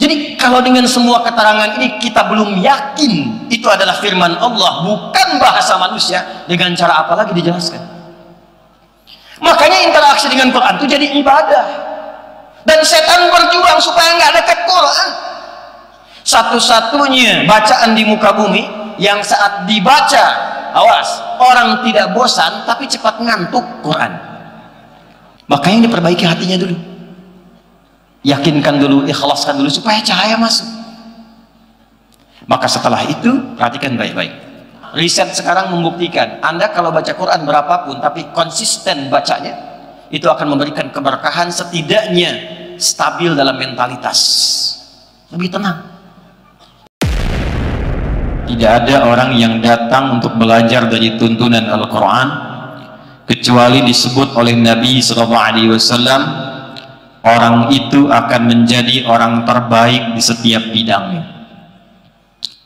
Jadi kalau dengan semua keterangan ini kita belum yakin itu adalah firman Allah, bukan bahasa manusia, dengan cara apa lagi dijelaskan? Makanya interaksi dengan Quran itu jadi ibadah. Dan setan berjuang supaya nggak dekat Quran. Satu-satunya bacaan di muka bumi yang saat dibaca, awas, orang tidak bosan tapi cepat ngantuk, Quran. Makanya diperbaiki hatinya dulu, yakinkan dulu, ikhlaskan dulu supaya cahaya masuk. Maka setelah itu perhatikan baik-baik. Riset sekarang membuktikan Anda kalau baca Quran berapapun tapi konsisten bacanya, itu akan memberikan keberkahan, setidaknya stabil dalam mentalitas, lebih tenang. Tidak ada orang yang datang untuk belajar dari tuntunan Al-Quran kecuali disebut oleh Nabi SAW, orang itu akan menjadi orang terbaik di setiap bidangnya.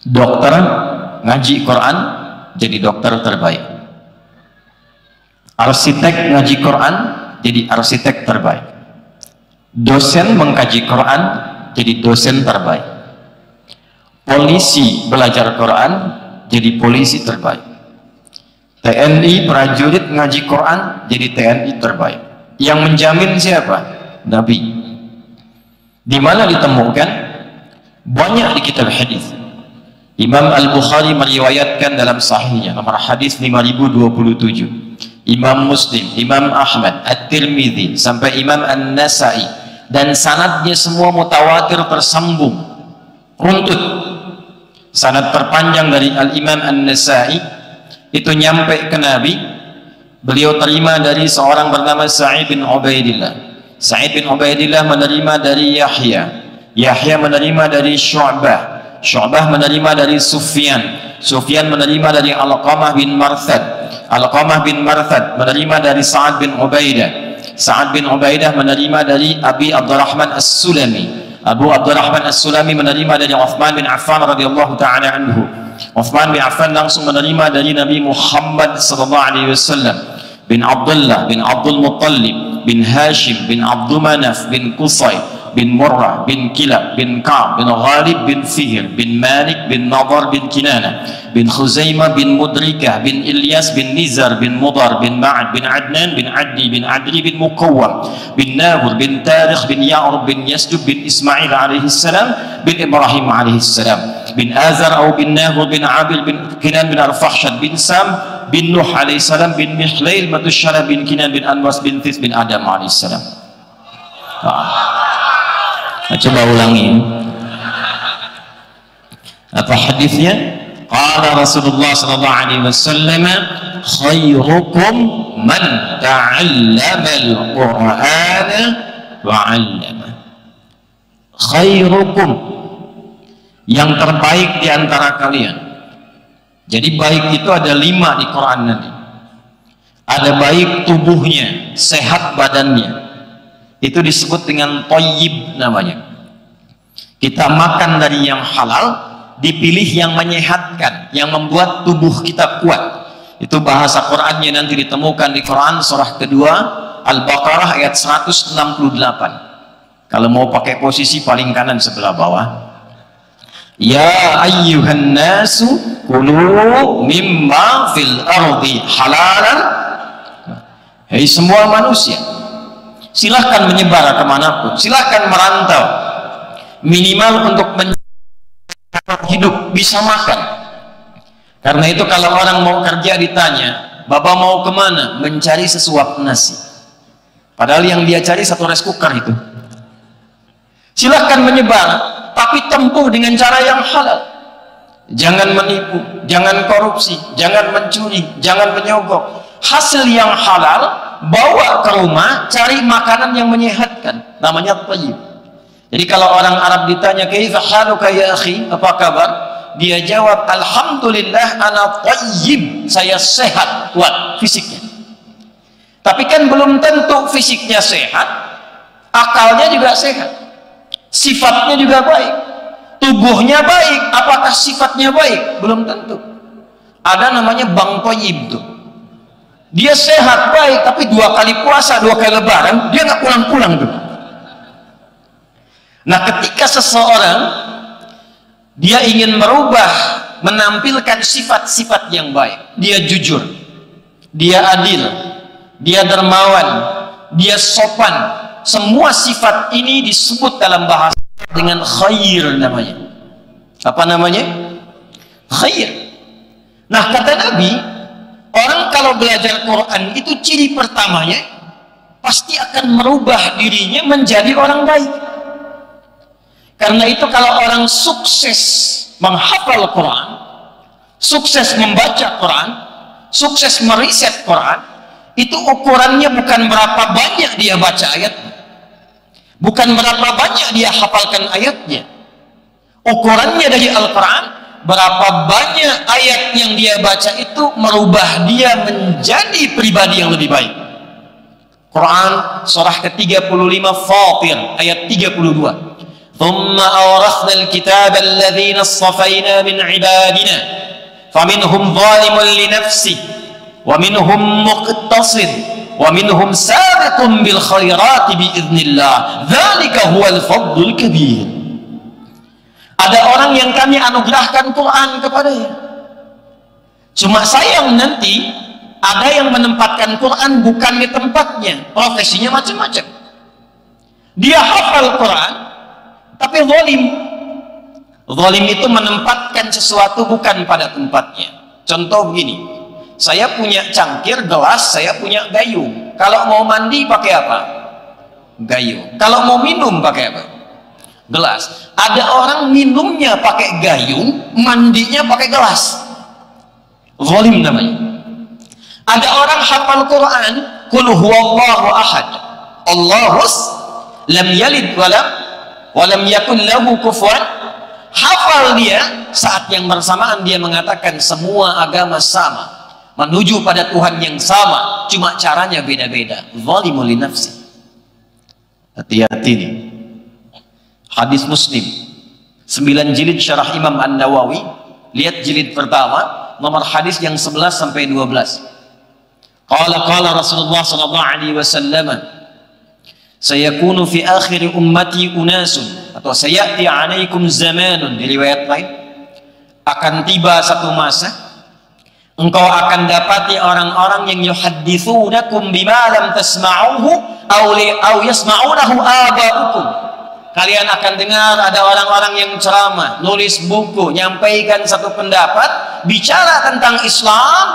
Dokter ngaji Quran jadi dokter terbaik, arsitek ngaji Quran jadi arsitek terbaik, dosen mengkaji Quran jadi dosen terbaik, polisi belajar Quran jadi polisi terbaik, TNI prajurit ngaji Quran jadi TNI terbaik. Yang menjamin siapa? Nabi. Di mana ditemukan? Banyak di kitab hadis. Imam Al-Bukhari meriwayatkan dalam sahihnya nomor hadis 5027, Imam Muslim, Imam Ahmad, At-Tirmidzi sampai Imam An-Nasai, dan sanadnya semua mutawatir tersambung runtut. Sanad terpanjang dari Al-Imam An-Nasai itu nyampe ke Nabi, beliau terima dari seorang bernama Sa'id bin Ubaidillah. Sa'id bin Ubaidillah menerima dari Yahya, Yahya menerima dari Syu'bah, Syu'bah menerima dari Sufyan, Sufyan menerima dari Alqamah bin Marthad, Alqamah bin Marthad menerima dari Sa'ad bin Ubaidah, Sa'ad bin Ubaidah menerima dari Abi Abdurrahman As-Sulami, Abu Abdurrahman As-Sulami menerima dari Uthman bin Affan radhiyallahu ta'ala anhu, Uthman bin Affan langsung menerima dari Nabi Muhammad sallallahu alaihi wasallam, bin Abdullah bin Abdul Muttalib bin Hashim bin Abdul Manaf bin Qusay bin Murrah bin Kilab bin Ka'b bin Ghalib bin Fihr bin Malik bin Nadar bin Kinana bin Khuzaimah bin Mudrikah bin Ilyas bin Nizar bin Mudar bin Ma'ad bin Adnan bin Addi bin Adri bin Muqawwam bin Nahur bin Tarikh bin Ya'rub bin Yasjub bin Ismail alaihi salam bin Ibrahim alaihi salam bin Azar atau bin Nahur bin Abil bin Kinan bin Arfahshad bin Sam bin Nuh alaihi salam bin Mihlail Matusyara bin Kinan bin Anwas bin Tis bin Adam alaihi salam. Coba ulangi apa hadisnya. Qala Rasulullah sallallahu alaihi wasallam, khairukum man ta'allama al-Qur'ana wa 'allama. Khairukum, yang terbaik di antara kalian. Jadi baik itu ada 5 di Quran nanti. Ada baik tubuhnya, sehat badannya, itu disebut dengan thayyib namanya. Kita makan dari yang halal, dipilih yang menyehatkan, yang membuat tubuh kita kuat. Itu bahasa Qurannya nanti ditemukan di Quran surah kedua Al-Baqarah ayat 168. Kalau mau pakai posisi paling kanan sebelah bawah, ya ayyuhan nasu kulu mimma fil ardi halalan. Hei semua manusia, silahkan menyebar kemanapun, silahkan merantau, minimal untuk hidup, bisa makan. Karena itu kalau orang mau kerja ditanya, Bapak mau kemana? Mencari sesuap nasi. Padahal yang dia cari 1 rice cooker itu. Silahkan menyebar, tapi tempuh dengan cara yang halal. Jangan menipu, jangan korupsi, jangan mencuri, jangan menyogok. Hasil yang halal bawa ke rumah, cari makanan yang menyehatkan, namanya thayyib. Jadi kalau orang Arab ditanya, kaifa haluka ya akhi, apa kabar? Dia jawab, alhamdulillah ana thayyib, saya sehat, kuat fisiknya. Tapi kan belum tentu fisiknya sehat, akalnya juga sehat, sifatnya juga baik, tubuhnya baik, apakah sifatnya baik? Belum tentu. Ada namanya bang thayyib tuh. Dia sehat baik, tapi 2 kali puasa, 2 kali lebaran dia nggak pulang-pulang tuh. Nah, ketika seseorang dia ingin merubah, menampilkan sifat-sifat yang baik, dia jujur, dia adil, dia dermawan, dia sopan, semua sifat ini disebut dalam bahasa dengan khair namanya. Apa namanya? Khair. Nah, kata Nabi, orang kalau belajar Quran itu ciri pertamanya pasti akan merubah dirinya menjadi orang baik. Karena itu kalau orang sukses menghafal Quran, sukses membaca Quran, sukses meriset Quran, itu ukurannya bukan berapa banyak dia baca ayatnya, bukan berapa banyak dia hafalkan ayatnya. Ukurannya dari Al-Quran, berapa banyak ayat yang dia baca itu merubah dia menjadi pribadi yang lebih baik. Quran surah ke-35 Fatir ayat 32. ثم أورثنا الكتاب الذين اصطفينا من عبادنا فمنهم ظالم لنفسه ومنهم مقتصد ومنهم سابق بالخيرات بإذن الله ذلك هو الفضل الكبير. Ada orang yang kami anugerahkan Quran kepadanya, cuma sayang nanti ada yang menempatkan Quran bukan di tempatnya, profesinya macam-macam. Dia hafal Quran tapi zalim. Zalim itu menempatkan sesuatu bukan pada tempatnya. Contoh begini, saya punya cangkir, gelas, saya punya gayung. Kalau mau mandi pakai apa? Gayung. Kalau mau minum pakai apa? Gelas. Ada orang minumnya pakai gayung, mandinya pakai gelas. Zalim namanya. Ada orang hafal Quran, qul huwallahu ahad, Allahus lam yalid walam yakun lahu kufuwan. Hafal dia, saat yang bersamaan dia mengatakan semua agama sama, menuju pada Tuhan yang sama, cuma caranya beda-beda. Zalimul li nafsi. Hati-hati nih. Hadis Muslim 9 jilid syarah Imam An-Nawawi, lihat jilid pertama, nomor hadis yang 11 sampai 12. Qala Rasulullah sallallahu alaihi wasallam, sayakunu fi akhir ummati unasun, atau sayati alaikum zamanun, di riwayat lain, akan tiba satu masa engkau akan dapati orang-orang yang yuhadditsunakum bima lam tasma'uhu aw yasma'unahu aba'ukum. Kalian akan dengar ada orang-orang yang ceramah, nulis buku, nyampaikan satu pendapat, bicara tentang Islam,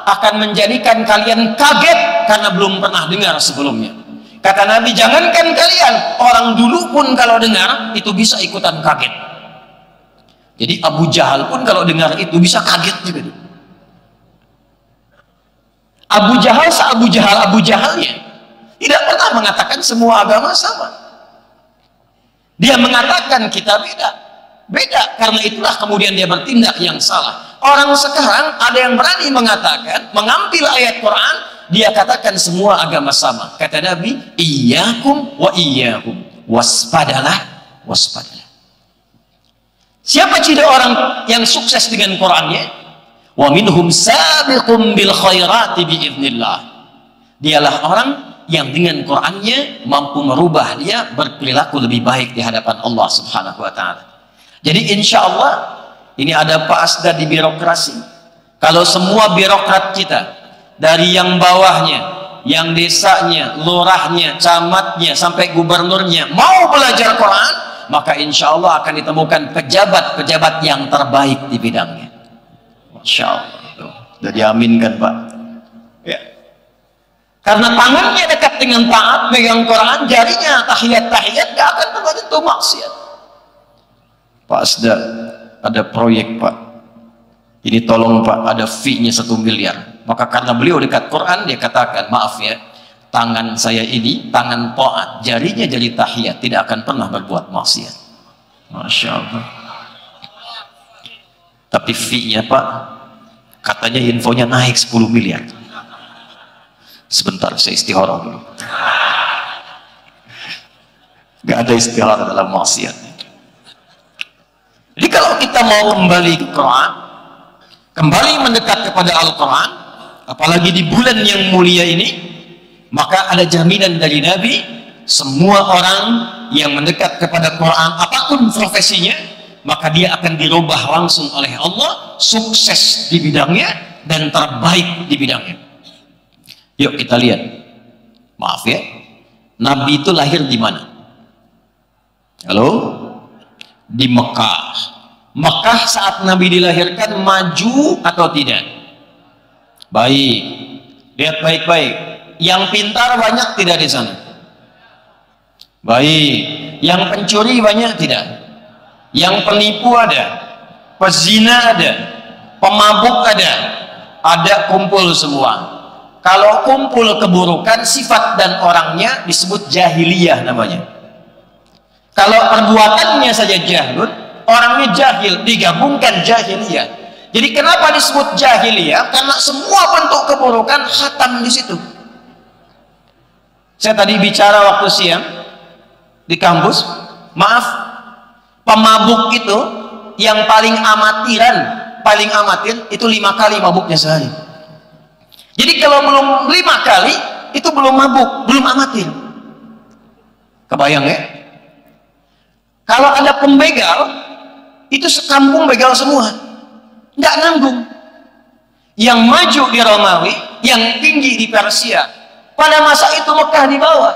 akan menjadikan kalian kaget karena belum pernah dengar sebelumnya. Kata Nabi, jangankan kalian, orang dulu pun kalau dengar itu bisa ikutan kaget. Jadi Abu Jahal pun kalau dengar itu bisa kaget juga. Abu Jahalnya tidak pernah mengatakan semua agama sama. Dia mengatakan kita beda, karena itulah kemudian dia bertindak yang salah. Orang sekarang ada yang berani mengatakan, mengambil ayat Quran, dia katakan semua agama sama. Kata Nabi, iyyakum wa iyyakum, waspadalah. Siapa ciri orang yang sukses dengan Qurannya? Wa minhum sabiqum bil khairati biiznillah. Dialah orang yang dengan Qurannya mampu merubah dia berperilaku lebih baik di hadapan Allah Subhanahu wa taala. Jadi insya Allah ini ada Pak Asda di birokrasi. Kalau semua birokrat kita dari yang bawahnya, yang desanya, lurahnya, camatnya, sampai gubernurnya mau belajar Quran, maka insya Allah akan ditemukan pejabat-pejabat yang terbaik di bidangnya. Masya Allah. Sudah diaminkan Pak. Ya. Karena tangannya dekat dengan taat, megang Quran, jarinya tahiyat-tahiyat, gak akan pernah tentu maksiat. Pak Asda, ada proyek Pak. Ini tolong Pak, ada fee-nya 1 miliar. Maka karena beliau dekat Quran, dia katakan, maaf ya, tangan saya ini, tangan taat, jarinya jadi tahiyat, tidak akan pernah berbuat maksiat. Masya Allah. Tapi fee-nya Pak, katanya infonya naik 10 miliar. Sebentar, saya istikharah dulu. Gak ada istikharah dalam maksiat. Jadi kalau kita mau kembali ke Quran, kembali mendekat kepada Al-Quran, apalagi di bulan yang mulia ini, maka ada jaminan dari Nabi, semua orang yang mendekat kepada Quran apapun profesinya, maka dia akan dirubah langsung oleh Allah, sukses di bidangnya dan terbaik di bidangnya. Yuk kita lihat. Maaf ya, Nabi itu lahir di mana? Halo? Di Mekah. Mekah saat Nabi dilahirkan maju atau tidak? Baik. Lihat baik-baik. Yang pintar banyak tidak di sana? Baik. Yang pencuri banyak tidak? Yang penipu ada? Pezina ada? Pemabuk ada kumpul semua. Kalau kumpul keburukan, sifat dan orangnya disebut jahiliyah namanya. Kalau perbuatannya saja jahil, orangnya jahil, digabungkan jahiliyah. Jadi kenapa disebut jahiliyah? Karena semua bentuk keburukan khatam di situ. Saya tadi bicara waktu siang di kampus, maaf, pemabuk itu yang paling amatir itu 5 kali mabuknya sehari. Jadi kalau belum 5 kali itu belum mabuk, belum amatir. Kebayang ya? Kalau ada pembegal itu sekampung begal semua, nggak nanggung. Yang maju di Romawi, yang tinggi di Persia. Pada masa itu Mekah di bawah,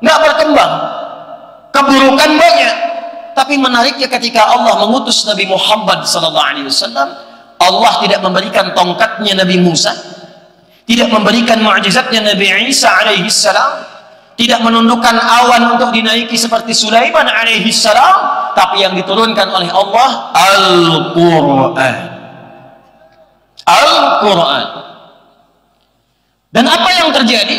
nggak berkembang, keburukan banyak. Tapi menariknya ketika Allah mengutus Nabi Muhammad SAW, Allah tidak memberikan tongkatnya Nabi Musa, tidak memberikan mu'jizatnya Nabi Isa alaihi salam, tidak menundukkan awan untuk dinaiki seperti Sulaiman alaihi salam, tapi yang diturunkan oleh Allah Al-Quran. Al-Quran. Dan apa yang terjadi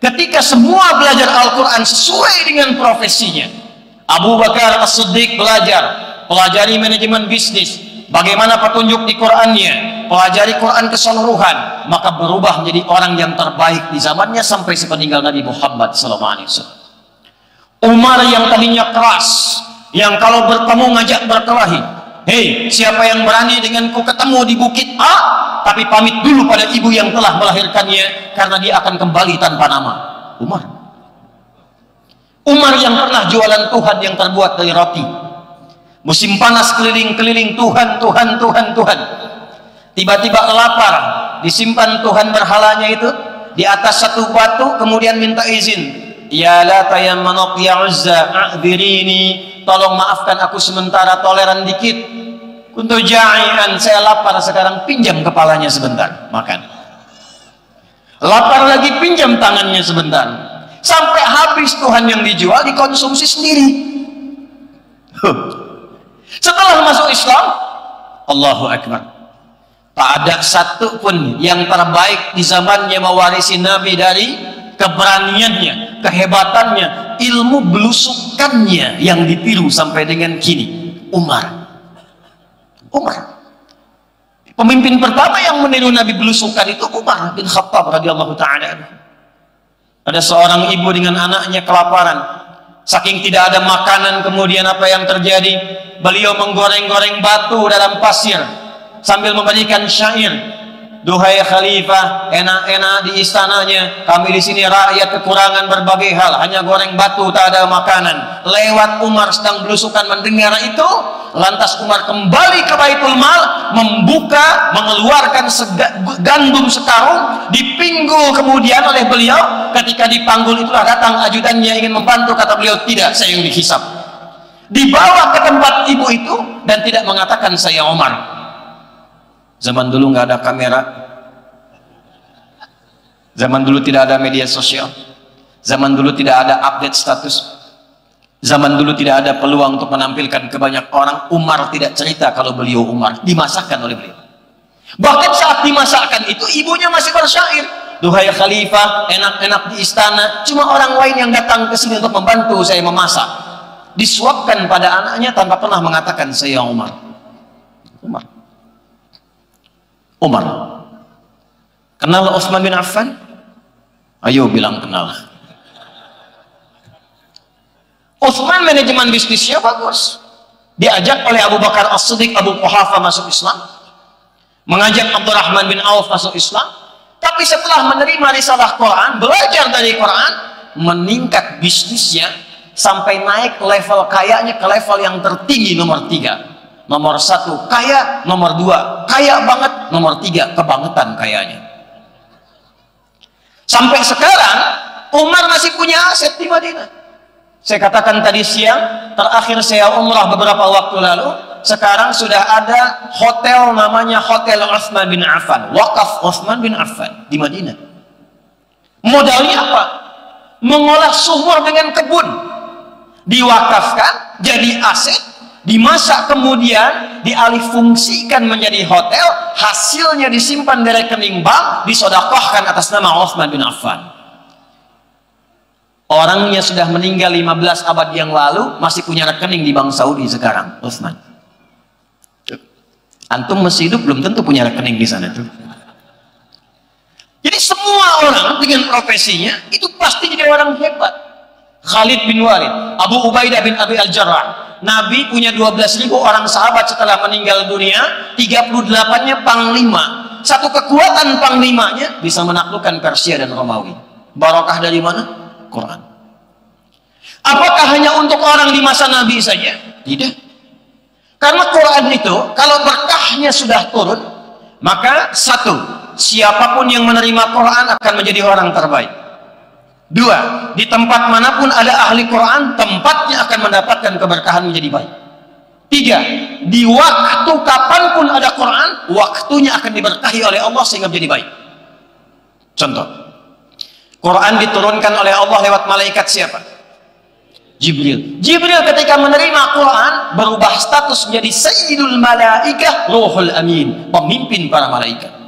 ketika semua belajar Al-Quran sesuai dengan profesinya? Abu Bakar As-Siddiq belajar, pelajari manajemen bisnis, bagaimana petunjuk di Qurannya, pelajari Quran keseluruhan, maka berubah menjadi orang yang terbaik di zamannya sampai sepeninggal Nabi Muhammad SAW. Umar yang tadinya keras, yang kalau bertemu ngajak berkelahi, hei siapa yang berani denganku ketemu di bukit A, tapi pamit dulu pada ibu yang telah melahirkannya, karena dia akan kembali tanpa nama. Umar yang pernah jualan Tuhan yang terbuat dari roti, musim panas keliling-keliling Tuhan, tiba-tiba lapar, disimpan Tuhan berhalanya itu di atas satu batu, kemudian minta izin, ya Lata ya Manat ya Uzza a'dhirini, tolong maafkan aku sementara, toleran dikit, kuntu ja'ian, saya lapar sekarang, pinjam kepalanya sebentar, makan. Lapar lagi, pinjam tangannya sebentar, sampai habis Tuhan yang dijual dikonsumsi sendiri. Setelah masuk Islam, Allahu Akbar, tak ada satu pun yang terbaik di zamannya mewarisi Nabi dari keberaniannya, kehebatannya, ilmu belusukannya yang ditiru sampai dengan kini. Umar, pemimpin pertama yang meniru Nabi belusukan itu Umar bin Khattab radhiyallahu ta'ala anhu. Ada seorang ibu dengan anaknya kelaparan, saking tidak ada makanan, kemudian apa yang terjadi? Beliau menggoreng-goreng batu dalam pasir sambil memberikan syair, duhai khalifah, enak-enak di istananya, kami di sini rakyat kekurangan berbagai hal, hanya goreng batu, tak ada makanan. Lewat Umar sedang belusukan mendengar itu, lantas Umar kembali ke Baitul Mal, membuka, mengeluarkan gandum sekarung, dipinggul kemudian oleh beliau. Ketika dipanggul itulah datang ajudannya ingin membantu, kata beliau, tidak, saya yang dihisap. Dibawa ke tempat ibu itu dan tidak mengatakan saya Umar. Zaman dulu nggak ada kamera, zaman dulu tidak ada media sosial, zaman dulu tidak ada update status, zaman dulu tidak ada peluang untuk menampilkan ke banyak orang. Umar tidak cerita kalau beliau Umar, dimasakkan oleh beliau. Bahkan saat dimasakkan itu ibunya masih bersyair, duhai khalifah, enak-enak di istana, cuma orang lain yang datang ke sini untuk membantu saya memasak. Disuapkan pada anaknya tanpa pernah mengatakan saya Umar. Kenal Utsman bin Affan? Ayo bilang kenal. Utsman manajemen bisnisnya bagus, diajak oleh Abu Bakar As-Siddiq, Abu Quhafa masuk Islam, mengajak Abdurrahman bin Auf masuk Islam. Tapi setelah menerima risalah Quran, belajar dari Quran, meningkat bisnisnya sampai naik level kayanya ke level yang tertinggi, nomor 3. Nomor 1 kaya, nomor 2 kaya banget, nomor 3 kebangetan kayanya. Sampai sekarang Umar masih punya aset di Madinah. Saya katakan tadi siang, terakhir saya umrah beberapa waktu lalu, sekarang sudah ada hotel namanya Hotel Utsman bin Affan, Wakaf Utsman bin Affan di Madinah. Modalnya apa? Mengolah sumur dengan kebun, diwakafkan jadi aset, dimasak kemudian dialihfungsikan menjadi hotel, hasilnya disimpan di rekening bank, disedekahkan atas nama Utsman bin Affan. Orangnya sudah meninggal 15 abad yang lalu, masih punya rekening di Bank Saudi sekarang, Utsman. Antum masih hidup belum tentu punya rekening di sana tuh. Jadi semua orang dengan profesinya itu pasti jadi orang hebat. Khalid bin Walid, Abu Ubaidah bin Abi Al-Jarrah. Nabi punya 12.000 orang sahabat setelah meninggal dunia, 38-nya panglima. Satu kekuatan panglimanya bisa menaklukkan Persia dan Romawi. Barokah dari mana? Quran. Apakah hanya untuk orang di masa Nabi saja? Tidak. Karena Quran itu kalau berkahnya sudah turun, maka 1, siapapun yang menerima Quran akan menjadi orang terbaik. 2, di tempat manapun ada ahli Quran, tempatnya akan mendapatkan keberkahan menjadi baik. 3, di waktu kapanpun ada Quran, waktunya akan diberkahi oleh Allah sehingga menjadi baik. Contoh, Quran diturunkan oleh Allah lewat malaikat siapa? Jibril. Jibril ketika menerima Quran berubah status menjadi Sayyidul Malaikah Ruhul Amin, pemimpin para malaikat.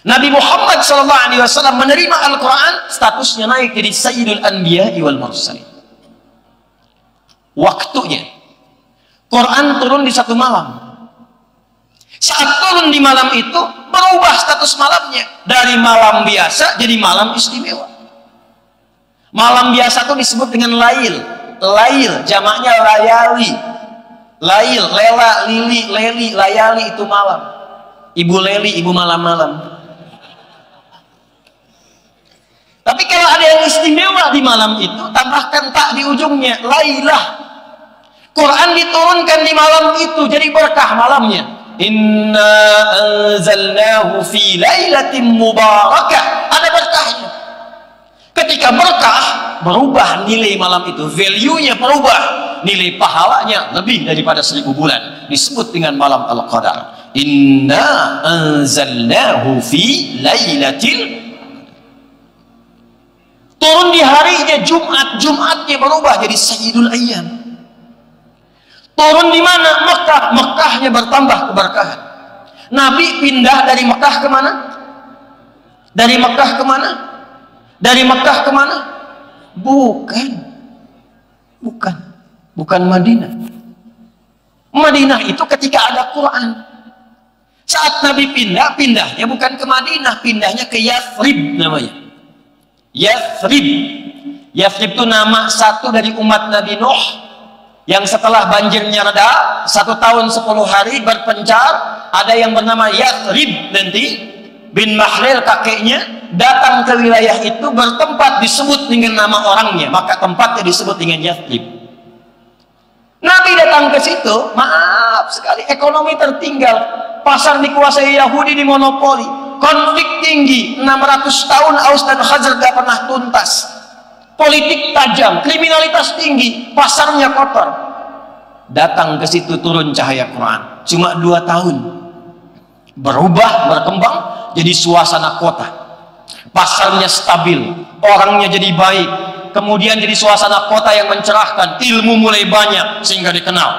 Nabi Muhammad SAW menerima Al-Quran, statusnya naik jadi Sayyidul Anbiya wal Mursalin. Waktunya Quran turun di satu malam. Saat turun di malam itu berubah status malamnya dari malam biasa jadi malam istimewa. Malam biasa itu disebut dengan lail. Lail jamaknya layali. Lail, lela, lili, leli, layali itu malam. Ibu leli, ibu malam-malam. Tapi kalau ada yang istimewa di malam itu, tambahkan tak di ujungnya, lailah. Quran diturunkan di malam itu jadi berkah malamnya. Inna anzalnahu fi lailatin mubarakah. Ada berkahnya. Ketika berkah, berubah nilai malam itu, value-nya berubah, nilai pahalanya lebih daripada 1000 bulan. Disebut dengan malam Al-Qadar. Inna anzalnahu fi lailatil, turun di harinya Jumat, Jumatnya berubah jadi Sayyidul Ayyam. Turun di mana? Mekah. Mekahnya bertambah keberkahan. Nabi pindah dari Mekah ke mana? Dari Mekah ke mana? Dari Mekah ke mana? Bukan. Bukan Madinah. Madinah itu ketika ada Quran. Saat Nabi pindahnya bukan ke Madinah, pindahnya ke Yathrib namanya. Yathrib. Yathrib itu nama satu dari umat Nabi Nuh yang setelah banjirnya reda 1 tahun 10 hari berpencar, ada yang bernama Yathrib nanti bin Mahlil kakeknya datang ke wilayah itu bertempat disebut dengan nama orangnya, maka tempatnya disebut dengan Yathrib. Nabi datang ke situ, maaf sekali ekonomi tertinggal, pasar dikuasai Yahudi, dimonopoli, konflik tinggi 600 tahun Aus dan Khazraj gak pernah tuntas. Politik tajam, kriminalitas tinggi, pasarnya kotor. Datang ke situ turun cahaya Quran. Cuma 2 tahun. Berubah, berkembang, jadi suasana kota. Pasarnya stabil, orangnya jadi baik. Kemudian jadi suasana kota yang mencerahkan, ilmu mulai banyak sehingga dikenal.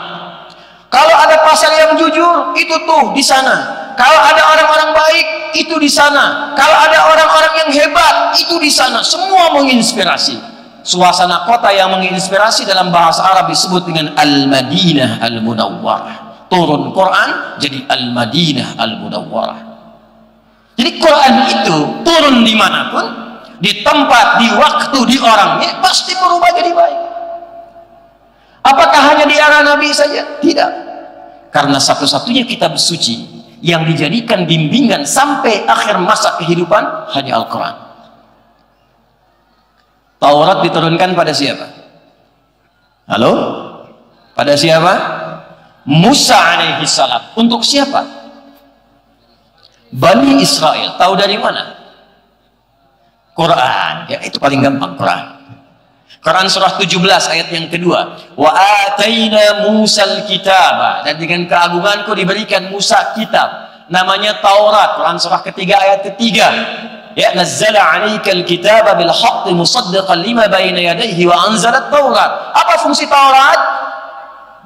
Kalau ada pasar yang jujur, itu tuh di sana. Kalau ada orang-orang baik, itu di sana. Kalau ada orang-orang yang hebat, itu di sana. Semua menginspirasi. Suasana kota yang menginspirasi dalam bahasa Arab disebut dengan Al-Madinah Al-Munawwarah. Turun Quran jadi Al-Madinah Al-Munawwarah. Jadi Quran itu turun dimanapun, di tempat, di waktu, di orangnya, pasti berubah jadi baik. Apakah hanya di era Nabi saja? Tidak. Karena satu-satunya kitab suci yang dijadikan bimbingan sampai akhir masa kehidupan hanya Al-Quran. Taurat diturunkan pada siapa? Halo? Pada siapa? Musa alaihi salam. Untuk siapa? Bani Israel. Tahu dari mana? Quran. Ya, itu paling gampang, Quran. Quran surah 17 ayat yang kedua. Wa ataina Musal kitaba. Dan dengan keagunganku diberikan Musa kitab. Namanya Taurat. Quran surah ketiga ayat ketiga. Ya, nazzala 'alaikal kitaba bil haqqi musaddiqan lima baina yadayhi wa anzalat Taurat. Apa fungsi Taurat?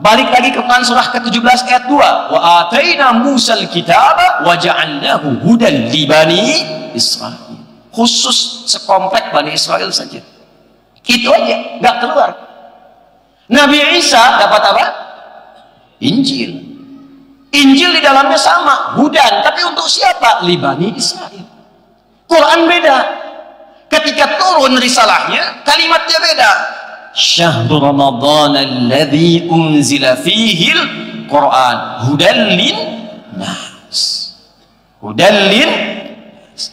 Balik lagi ke Quran surah ke-17 ayat 2. Wa ataina Musal kitaba wa ja'alnahu hudan li bani Israil. Khusus sekomplek Bani Israel saja. Itu aja, nggak keluar. Nabi Isa dapat apa? Injil. Injil di dalamnya sama, hudan, tapi untuk siapa? Li Bani Israil. Quran beda. Ketika turun risalahnya, kalimatnya beda. Syahrul Ramadan alladzi unzila fihil Quran hudan lin nas. Hudan lin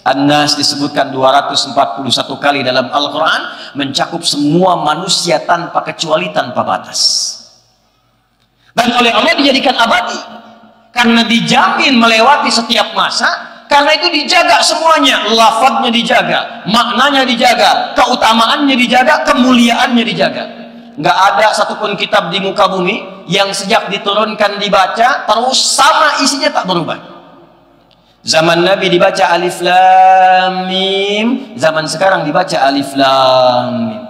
An-Nas disebutkan 241 kali dalam Al-Quran, mencakup semua manusia tanpa kecuali, tanpa batas. Dan oleh Allah dijadikan abadi karena dijamin melewati setiap masa. Karena itu dijaga semuanya, lafadznya dijaga, maknanya dijaga, keutamaannya dijaga, kemuliaannya dijaga. Nggak ada satupun kitab di muka bumi yang sejak diturunkan dibaca terus sama isinya, tak berubah. Zaman Nabi dibaca alif lam mim, zaman sekarang dibaca alif lam mim.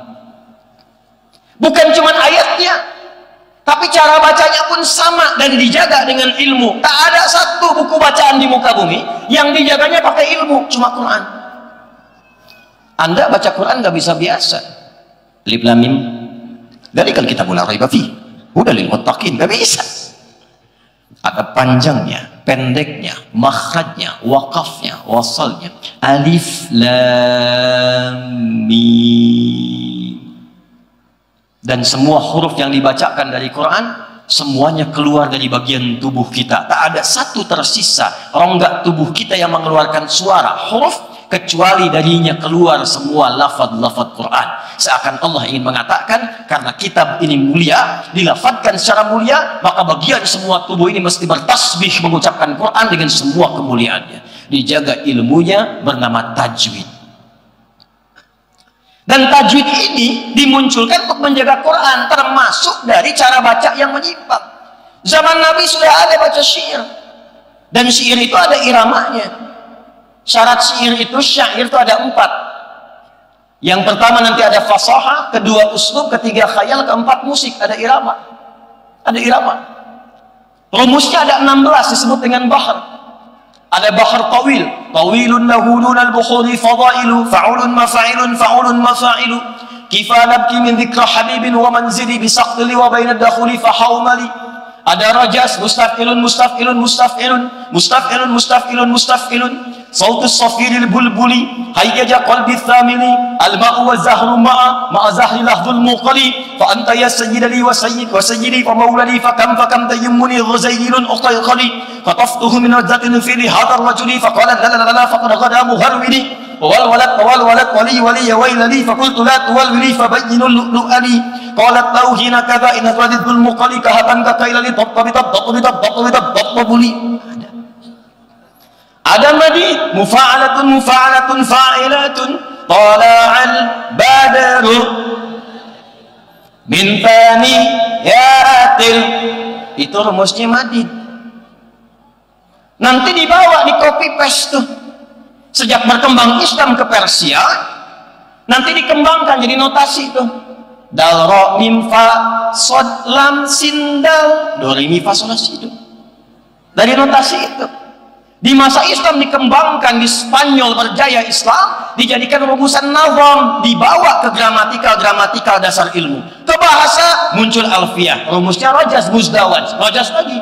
Bukan cuma ayatnya, tapi cara bacanya pun sama dan dijaga dengan ilmu. Tak ada satu buku bacaan di muka bumi yang dijaganya pakai ilmu, cuma Quran. Anda baca Quran nggak bisa biasa. Alif lam mim, dari kan kita mulai raiba fi, udah lil muttaqin, nggak bisa. Ada panjangnya, pendeknya, makhrajnya, wakafnya, wasalnya. Alif lam mim. Dan semua huruf yang dibacakan dari Quran semuanya keluar dari bagian tubuh kita. Tak ada satu tersisa rongga tubuh kita yang mengeluarkan suara huruf, kecuali darinya keluar semua lafaz-lafaz Quran. Seakan Allah ingin mengatakan, karena kitab ini mulia, dilafadzkan secara mulia, maka bagian semua tubuh ini mesti bertasbih mengucapkan Quran dengan semua kemuliaannya. Dijaga ilmunya, bernama tajwid. Dan tajwid ini dimunculkan untuk menjaga Quran, termasuk dari cara baca yang menyimpang. Zaman Nabi sudah ada baca syair, dan syair itu ada iramanya. Syarat syair itu, syair itu ada 4. Yang pertama nanti ada fasaha, kedua uslub, ketiga khayal, keempat musik, ada irama. Ada irama. Rumusnya ada 16, disebut dengan bahar. Ada bahar tawil, tawilun lahulun al-bukhuri fadailu, fa'ulun mafa'ilun, fa'ulun mafa'ilu, kifa nabki min dhikra habibin wa manzili bisaqdili wa bainad dakhuli fahawmali. Ada rajas, mustaf'ilun, mustaf'ilun, mustaf'ilun, mustaf'ilun, mustaf'ilun, mustaf'ilun, sautus safiril bulbuli, hayyaja qalbi thamili, al-ma'u wa zahru ma'a zahri lahdul muqali, fa anta ya sayyidali wa sayyidi fa mawlali, fa kam tayammuni ghuzaylun uqayqali, fa taftuhu min radzatin fili hadar rajuli, fa qala la faqad ghada muharwili, والولد ولي ويلني فقلت لا تولني فبين اللؤلؤني قالت له هنا كذا إن تردد المقلي كهبا ككيلني ضبطبولي. Ada madi mufa'alatun fa'ilatun tala'al badaru min thani yatil. Itu rumusnya madi. Nanti dibawa di copy paste tuh. Sejak berkembang Islam ke Persia, nanti dikembangkan jadi notasi itu. Dal ro mim fa sod lam sin dal do re mi fa sol la si do. Dari notasi itu. Di masa Islam dikembangkan, di Spanyol berjaya Islam, dijadikan rumusan nazam, dibawa ke gramatikal dasar ilmu. Ke bahasa muncul alfiyah, rumusnya rajas muzdawaj, rajas lagi.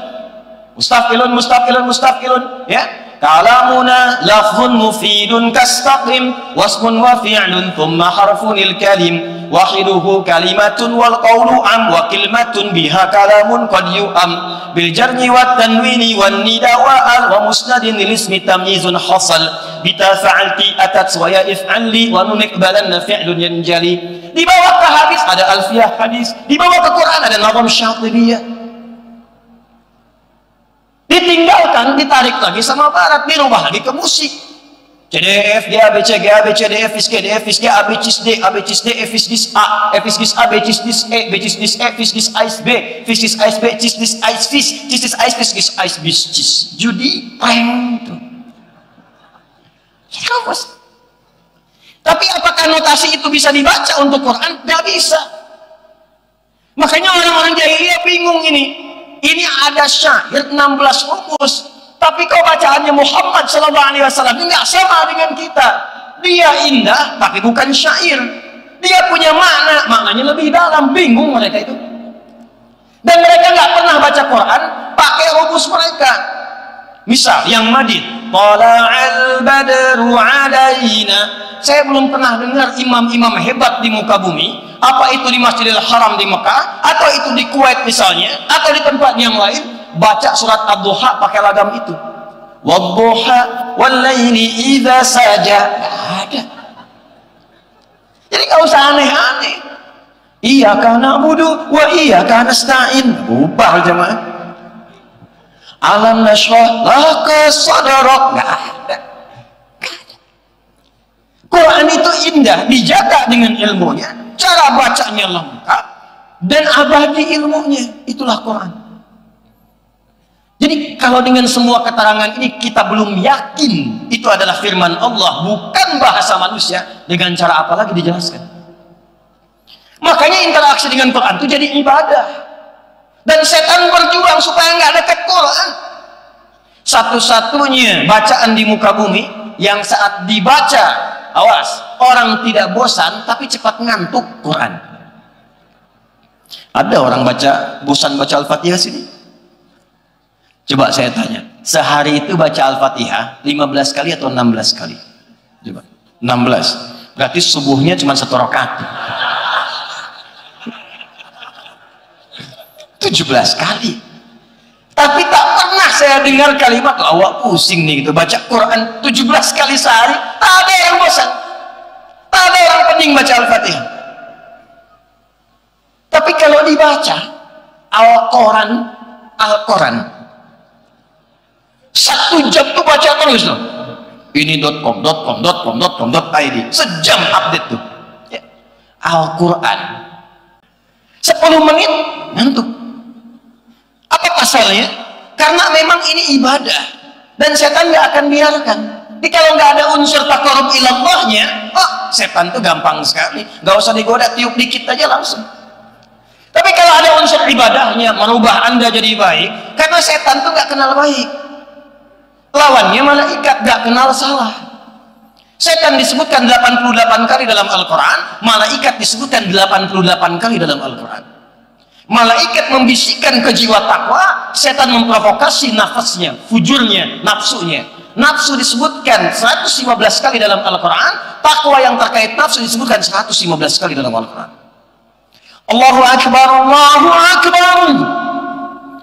Mustafilun, ya. Kalamuna lafzun mufidun kastaqim wasmun wa fi'lun thumma harfunil kalim wahiduhu kalimatun wal qawlu am wa kalimatun biha kalamun qad yu'am bil jarni wat tanwini wan nida wa al wa musnadin lil ismi tamyizun hasal bita fa'alti atat wa ya if'ali wa nun iqbalanna fi'lun yanjali. Dibawa ke hadis ada alfiyah hadis, dibawa ke Quran ada nazam syatibiyah. Ditinggalkan, ditarik lagi sama barat, dirubah lagi ke musik. CDF, G, A, B, C, G, A, B, C, D, F, G, D, F, G, A, B, C, D, A, B, C, D, F, G, A, F, G, A, B, C, D, E, B, C, D, F, G, A, B, F, G, A, B, C, D, A, F, G, A, B, C, D, judi, prank itu. Tapi apakah notasi itu bisa dibaca untuk Quran? Tidak bisa. Makanya orang-orang jahiliyah bingung ini. Ini ada syair 16 rumus. Tapi kau bacaannya Muhammad sallallahu alaihi wasallam enggak sama dengan kita. Dia indah tapi bukan syair. Dia punya makna, maknanya lebih dalam. Bingung mereka itu. Dan mereka nggak pernah baca Quran pakai rumus mereka. Misal yang madid, tala'al badru alaina. Saya belum pernah dengar imam-imam hebat di muka bumi, apa itu di Masjidil Haram di Mekah, atau itu di Kuwait misalnya, atau di tempat yang lain, baca surat Ad-Duha pakai lagam itu. Wadduha wallaili idza saja. Ada. Jadi nggak usah aneh-aneh. Iyyaka na'budu wa iyyaka nasta'in. Ubah jemaah. Alam nashrah laka sadrak. Nggak ada. Quran itu indah, dijaga dengan ilmunya, cara bacanya lengkap dan abadi ilmunya. Itulah Quran. Jadi kalau dengan semua keterangan ini kita belum yakin itu adalah firman Allah, bukan bahasa manusia, dengan cara apa lagi dijelaskan? Makanya interaksi dengan Quran itu jadi ibadah. Dan setan berjuang supaya nggak dekat Quran. Satu-satunya bacaan di muka bumi yang saat dibaca, awas, orang tidak bosan tapi cepat ngantuk, Quran. Ada orang bosan baca Al-Fatihah sini? Coba saya tanya, sehari itu baca Al-Fatihah 15 kali atau 16 kali? Coba, 16. Berarti subuhnya cuma 1 rakaat. 17 kali. Tapi tak pernah saya dengar kalimat, awak pusing nih gitu, baca Quran 17 kali sehari, tak ada yang bosan. Tak ada yang pening baca Al-Fatihah. Tapi kalau dibaca Al-Quran 1 jam tuh baca terus loh. Ini .com.id sejam update tuh. Ya. Al-Quran 10 menit ngantuk. Apa pasalnya? Karena memang ini ibadah dan setan nggak akan biarkan. Jadi kalau nggak ada unsur taqarrub ilallahnya, setan tuh gampang sekali, nggak usah digoda, tiup dikit aja langsung. Tapi kalau ada unsur ibadahnya, merubah Anda jadi baik, karena setan tuh nggak kenal baik. Lawannya malaikat, nggak kenal salah. Setan disebutkan 88 kali dalam Al-Quran, malaikat disebutkan 88 kali dalam Al-Quran. Malaikat membisikkan ke jiwa takwa, setan memprovokasi nafasnya, fujurnya, nafsunya. Nafsu disebutkan 115 kali dalam Al-Quran, takwa yang terkait nafsu disebutkan 115 kali dalam Al-Quran. Allahu Akbar, Allahu Akbar.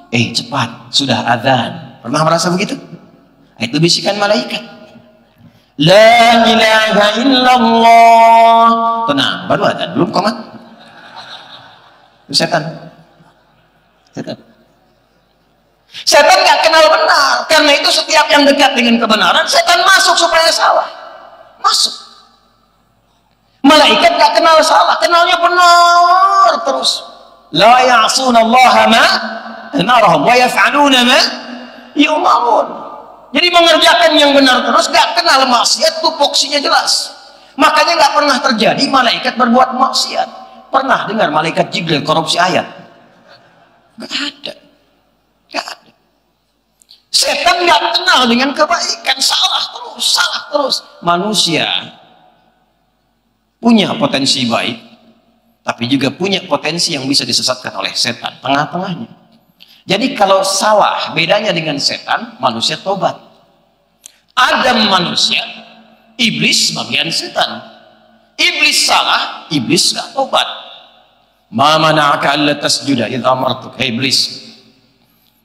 Cepat, sudah azan. Pernah merasa begitu? Itu bisikan malaikat. La ilaha illallah. Tenang, baru azan, belum komat. Setan. Setan nggak kenal benar, karena itu setiap yang dekat dengan kebenaran setan masuk supaya salah, masuk. Malaikat nggak kenal salah, kenalnya benar terus. La ya'sunallaha ma amarahum wa yaf'aluna ma yu'marun. Jadi mengerjakan yang benar terus, nggak kenal maksiat, tupoksinya jelas. Makanya nggak pernah terjadi malaikat berbuat maksiat. Pernah dengar malaikat Jibril korupsi ayat? Nggak ada. Nggak ada. Setan nggak kenal dengan kebaikan, salah terus. Manusia punya potensi baik, tapi juga punya potensi yang bisa disesatkan oleh setan, tengah-tengahnya. Jadi kalau salah, bedanya dengan setan, manusia tobat. Adam manusia, iblis bagian setan. Iblis salah, iblis nggak tobat. Ma mana'aka alla tasjuda idza amartuk. Hei iblis,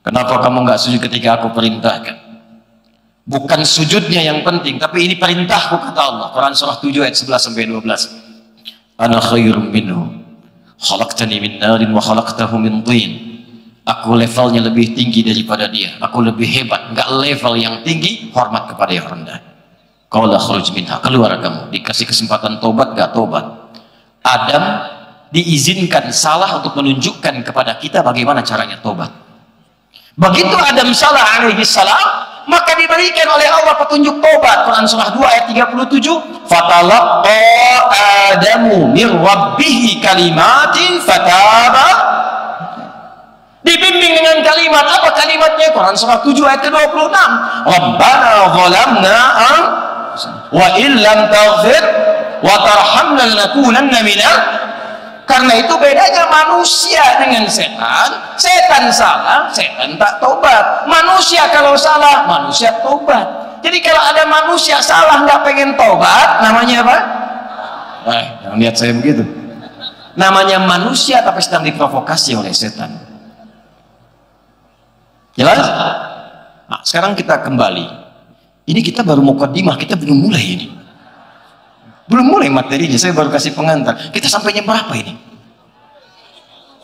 kenapa kamu nggak sujud ketika aku perintahkan? Bukan sujudnya yang penting, tapi ini perintahku, kata Allah. Quran surah 7 ayat 11 sampai 12. Ana khairum minhu, khalaqtani min narin wa khalaqtahu min tin. Aku levelnya lebih tinggi daripada dia. Aku lebih hebat. Nggak level yang tinggi, hormat kepada yang rendah. Qala khuruj minha, keluar kamu. Dikasih kesempatan tobat, nggak tobat. Adam diizinkan salah untuk menunjukkan kepada kita bagaimana caranya tobat. Begitu Adam salah alaihi salam, maka diberikan oleh Allah petunjuk tobat. Quran surah 2 ayat 37, fatalaqa Adamu min rabbih kalimatin fataba. Dibimbing dengan kalimat. Apa kalimatnya? Quran surah 7 ayat 26, Rabbana zalamna wa illam taghfir wa tarhamna lanakunanna minal. Karena itu bedanya manusia dengan setan. Setan salah, setan tak tobat. Manusia kalau salah, manusia tobat. Jadi kalau ada manusia salah nggak pengen tobat, namanya apa? Jangan lihat saya begitu. Namanya manusia tapi sedang diprovokasi oleh setan. Jelas? Nah, sekarang kita kembali. Ini kita baru mukaddimah, kita belum mulai ini. Belum mulai materinya, saya baru kasih pengantar. Kita sampainya berapa ini?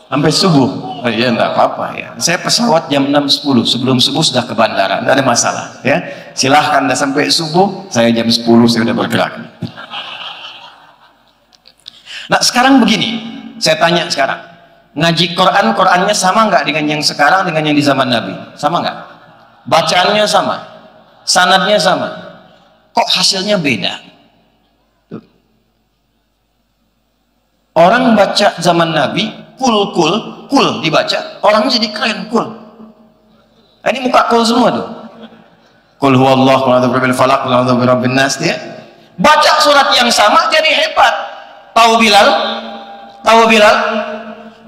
Sampai subuh. Oh iya, enggak apa-apa ya. Saya pesawat jam 6.10, sebelum subuh sudah ke bandara, enggak ada masalah ya. Silahkan dah sampai subuh, saya jam 10 saya udah bergerak. Nah, sekarang begini, saya tanya sekarang. Ngaji Quran, Qurannya sama nggak dengan yang sekarang, dengan yang di zaman Nabi? Sama nggak? Bacaannya sama? Sanadnya sama? Kok hasilnya beda? Orang baca zaman Nabi, kul dibaca, orangnya jadi keren, kul. Nah, ini muka kul semua tuh. Kul huwallah, kul a'udzu birabbil falaq, kul a'udzu birabbin nas, dia. Baca surat yang sama jadi hebat. Tahu Bilal? Tahu Bilal?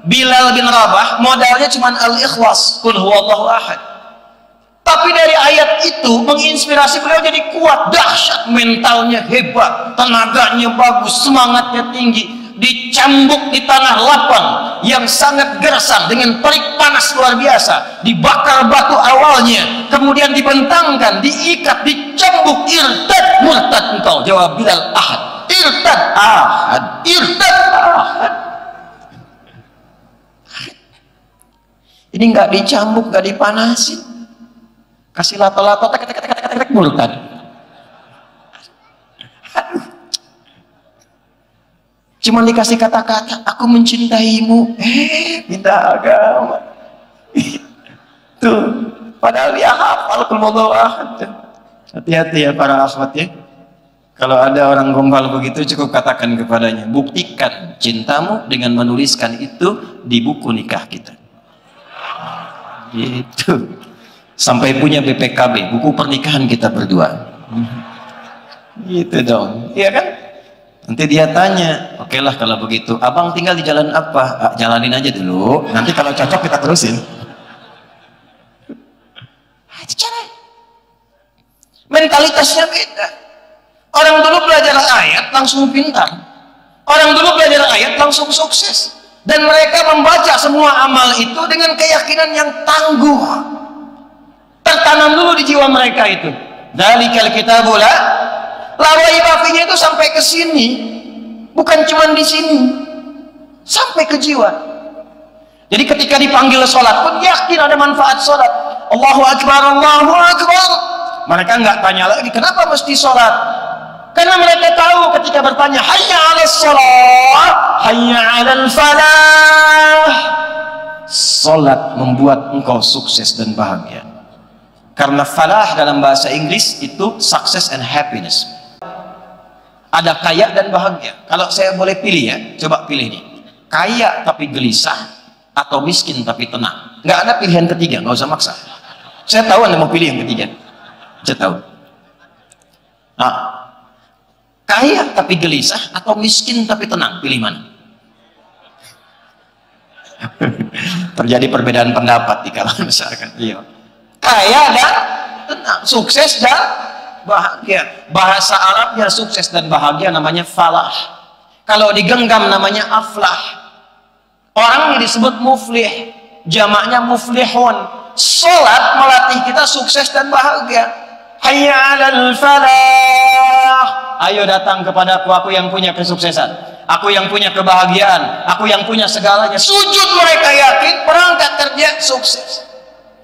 Bilal bin Rabah modalnya cuma al-ikhlas, kul huwallahu ahad. Tapi dari ayat itu menginspirasi beliau jadi kuat, dahsyat, mentalnya hebat, tenaganya bagus, semangatnya tinggi. Dicambuk di tanah lapang yang sangat gersang dengan terik panas luar biasa, dibakar batu awalnya, kemudian dibentangkan, diikat, dicambuk. Irtad murtad engkau, jawab Bilal, ahad. Irtad ahad, irtad ahad. Ini nggak dicambuk, nggak dipanasin, kasih lato-lato, tek murtad. Cuma dikasih kata-kata, aku mencintaimu, pindah agama. Tuh, padahal dia hafal kul huwallahu ahad. Hati-hati ya para akhwat ya. Kalau ada orang gombal begitu, cukup katakan kepadanya, buktikan cintamu dengan menuliskan itu di buku nikah kita. Gitu. Sampai punya BPKB, buku pernikahan kita berdua. Gitu dong, iya kan? Nanti dia tanya, oke lah kalau begitu, abang tinggal di jalan apa? Jalanin aja dulu, nanti kalau cocok kita terusin. Itu cara. Mentalitasnya beda. Orang dulu belajar ayat langsung pintar. Orang dulu belajar ayat langsung sukses. Dan mereka membaca semua amal itu dengan keyakinan yang tangguh. Tertanam dulu di jiwa mereka itu. Dzalikal kitabu la raiba fihi, itu sampai ke sini, bukan cuma di sini, sampai ke jiwa. Jadi ketika dipanggil sholat pun yakin ada manfaat sholat. Allahu Akbar, Allahu Akbar. Mereka nggak tanya lagi kenapa mesti sholat, karena mereka tahu ketika bertanya hayya 'alas sholat, hayya 'alal falah, sholat membuat engkau sukses dan bahagia. Karena falah dalam bahasa Inggris itu success and happiness. Ada kaya dan bahagia. Kalau saya boleh pilih ya, coba pilih nih. Kaya tapi gelisah atau miskin tapi tenang. Nggak ada pilihan ketiga, nggak usah maksa. Saya tahu Anda mau pilih yang ketiga. Saya tahu. Nah, kaya tapi gelisah atau miskin tapi tenang, pilih mana? Terjadi perbedaan pendapat di kalangan masyarakat. Iya. Kaya dan tenang, sukses dan bahagia. Bahasa Arabnya sukses dan bahagia namanya falah. Kalau digenggam namanya aflah. Orang yang disebut muflih, jamaknya muflihun. Salat melatih kita sukses dan bahagia. Hayya 'alal falah. Ayo datang kepadaku, aku yang punya kesuksesan, aku yang punya kebahagiaan, aku yang punya segalanya. Sujud mereka yakin, berangkat kerja sukses,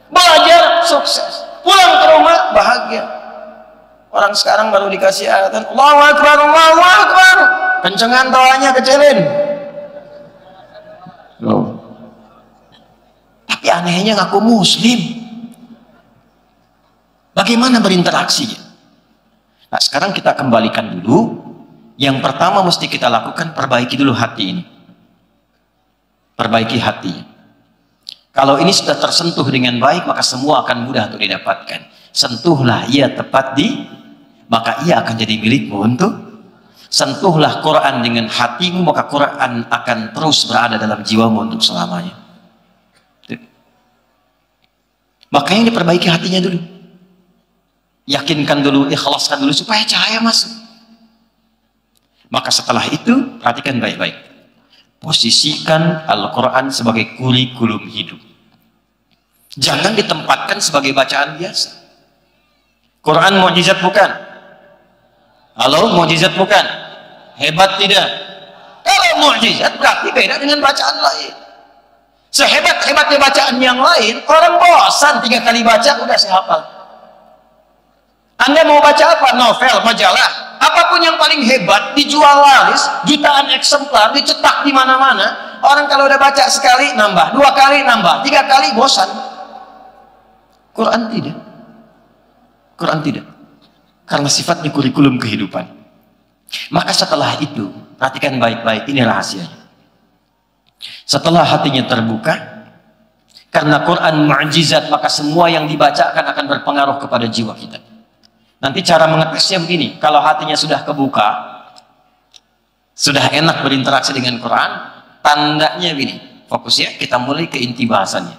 belajar sukses, pulang ke rumah bahagia. Orang sekarang baru dikasih ayatan Allahu Akbar, Allahu Akbar, kencengan doanya kecilin. Loh. Tapi anehnya ngaku muslim. Bagaimana berinteraksinya? Nah, sekarang kita kembalikan dulu. Yang pertama mesti kita lakukan, perbaiki dulu hati ini. Perbaiki hatinya. Kalau ini sudah tersentuh dengan baik, maka semua akan mudah untuk didapatkan. Sentuhlah ia tepat di, maka ia akan jadi milikmu untuk. Sentuhlah Quran dengan hatimu, maka Quran akan terus berada dalam jiwamu untuk selamanya. Makanya diperbaiki hatinya dulu. Yakinkan dulu, ikhlaskan dulu supaya cahaya masuk. Maka setelah itu, perhatikan baik-baik. Posisikan Al-Quran sebagai kurikulum hidup. Jangan ditempatkan sebagai bacaan biasa. Quran mukjizat bukan? Halo, mukjizat bukan? Hebat tidak? Kalau mukjizat berarti beda dengan bacaan lain. Sehebat-hebatnya bacaan yang lain, orang bosan 3 kali baca udah sehafal. Anda mau baca apa? Novel, majalah, apapun yang paling hebat, dijual laris, jutaan eksemplar, dicetak di mana-mana. Orang kalau udah baca sekali nambah, 2 kali nambah, 3 kali bosan. Quran tidak. Quran tidak. Karena sifatnya kurikulum kehidupan. Maka setelah itu, perhatikan baik-baik, ini rahasianya. Setelah hatinya terbuka, karena Quran mukjizat, maka semua yang dibacakan akan berpengaruh kepada jiwa kita. Nanti cara mengetesnya begini, kalau hatinya sudah kebuka, sudah enak berinteraksi dengan Quran, tandanya begini, fokus ya, kita mulai ke inti bahasannya.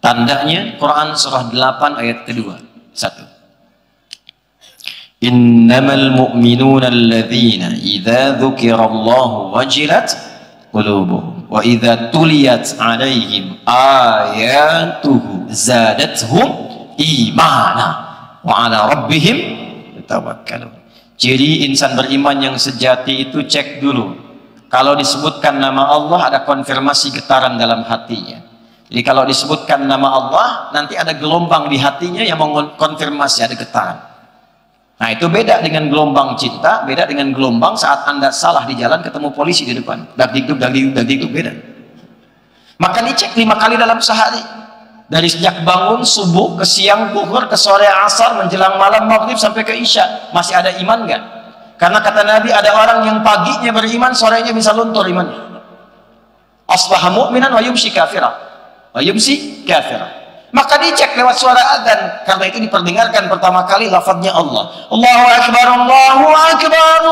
Tandanya Quran surah 8 ayat kedua. 1. Innamal mu'minuna alladhina idza dzukirallahu wajilat qulubuhum wa idza tuliyat 'alaihim ayatuhu zadatuhum imana wa 'ala rabbihim tawakkalun. Jadi insan beriman yang sejati itu cek dulu. Kalau disebutkan nama Allah ada konfirmasi getaran dalam hatinya. Jadi kalau disebutkan nama Allah nanti ada gelombang di hatinya yang mengkonfirmasi ada getaran. Nah itu beda dengan gelombang cinta, beda dengan gelombang saat Anda salah di jalan ketemu polisi di depan. Dagdikduk, beda. Maka dicek 5 kali dalam sehari. Dari sejak bangun subuh ke siang zuhur ke sore asar menjelang malam maghrib sampai ke isya, masih ada iman nggak? Karena kata Nabi ada orang yang paginya beriman, sorenya bisa luntur imannya. Asbaha mu'minan wa yumsi kafira. Maka dicek lewat suara adzan. Karena itu diperdengarkan pertama kali lafadznya Allah. Allahu Akbar, Allahu Akbar.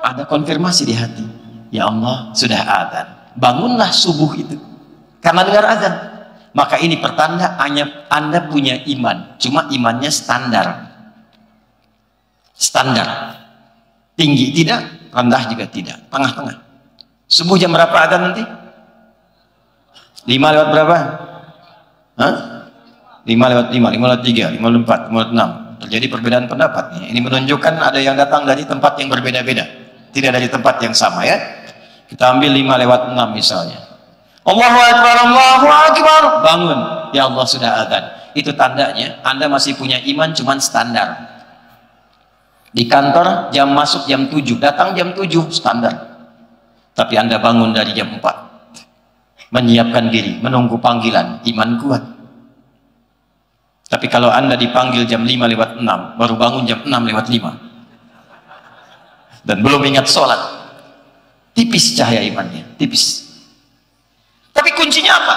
Ada konfirmasi di hati. Ya Allah, sudah adzan. Bangunlah subuh itu. Karena dengar adzan. Maka ini pertanda Anda punya iman. Cuma imannya standar. Tinggi tidak, rendah juga tidak. Tengah-tengah. Subuh jam berapa adzan nanti? 5 lewat berapa? Hah? 5 lewat 5, 5 lewat 3, 5 lewat 4, 5 lewat 6. Terjadi perbedaan pendapat. Ini menunjukkan ada yang datang dari tempat yang berbeda-beda. Tidak dari tempat yang sama ya. Kita ambil 5 lewat 6 misalnya. Allahu Akbar, Allahu Akbar. Bangun. Ya Allah sudah adzan. Itu tandanya Anda masih punya iman cuman standar. Di kantor jam masuk jam 7, datang jam 7 standar. Tapi Anda bangun dari jam 4. Menyiapkan diri, menunggu panggilan, iman kuat. Tapi kalau Anda dipanggil jam 5 lewat 6, baru bangun jam 6 lewat 5. Dan belum ingat sholat. Tipis cahaya imannya, tipis. Tapi kuncinya apa?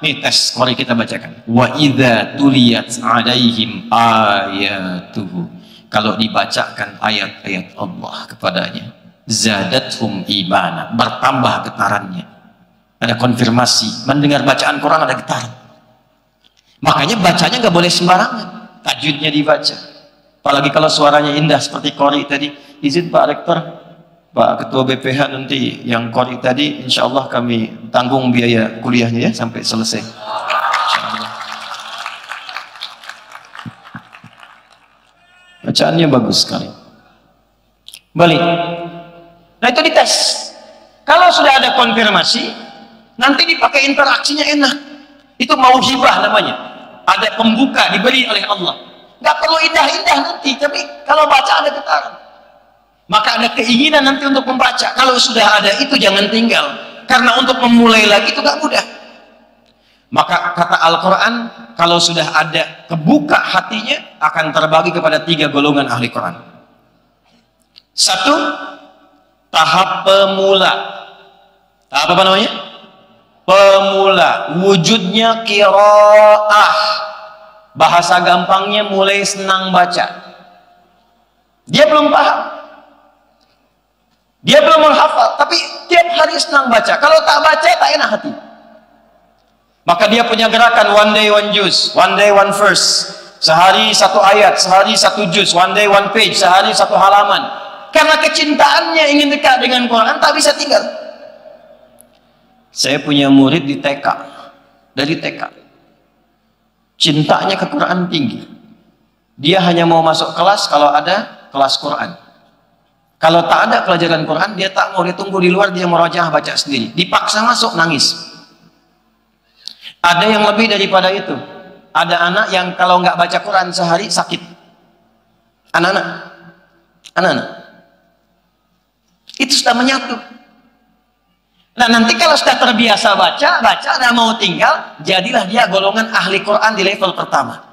Nih tes, mari kita bacakan. Wa idza tuliyat 'alaihim ayatuhu. Kalau dibacakan ayat-ayat Allah kepadanya, zadathum imana, bertambah getarannya. Ada konfirmasi, mendengar bacaan Quran ada getaran. Makanya bacanya nggak boleh sembarangan, tajwidnya dibaca. Apalagi kalau suaranya indah seperti Qori tadi. Izin Pak Rektor, Pak Ketua BPH nanti yang kori tadi, insya Allah kami tanggung biaya kuliahnya ya sampai selesai. Insyaallah. Bacaannya bagus sekali. Balik. Nah itu dites. Kalau sudah ada konfirmasi, nanti dipakai interaksinya enak. Itu mauhibah namanya. Ada pembuka diberi oleh Allah. Nggak perlu indah-indah nanti, tapi kalau baca ada getaran. Maka ada keinginan nanti untuk membaca. Kalau sudah ada itu jangan tinggal, karena untuk memulai lagi itu gak mudah. Maka kata Al-Quran, kalau sudah ada kebuka hatinya, akan terbagi kepada 3 golongan ahli Quran. 1, tahap pemula. Tahap apa namanya? Pemula. Wujudnya qiraah, bahasa gampangnya mulai senang baca. Dia belum paham, dia belum menghafal, tapi tiap hari senang baca. Kalau tak baca, tak enak hati. Maka dia punya gerakan one day one juz, one day one verse. Sehari 1 ayat, sehari 1 juz, one day one page, sehari 1 halaman. Karena kecintaannya ingin dekat dengan Quran, tak bisa tinggal. Saya punya murid di TK, dari TK. Cintanya ke Quran tinggi. Dia hanya mau masuk kelas kalau ada kelas Quran. Kalau tak ada pelajaran Quran, dia tak mau, dia tunggu di luar, dia murojaah baca sendiri. Dipaksa masuk, nangis. Ada yang lebih daripada itu. Ada anak yang kalau nggak baca Quran sehari sakit. Anak-anak. Itu sudah menyatu. Nah nanti kalau sudah terbiasa baca, dan mau tinggal, jadilah dia golongan ahli Quran di level pertama.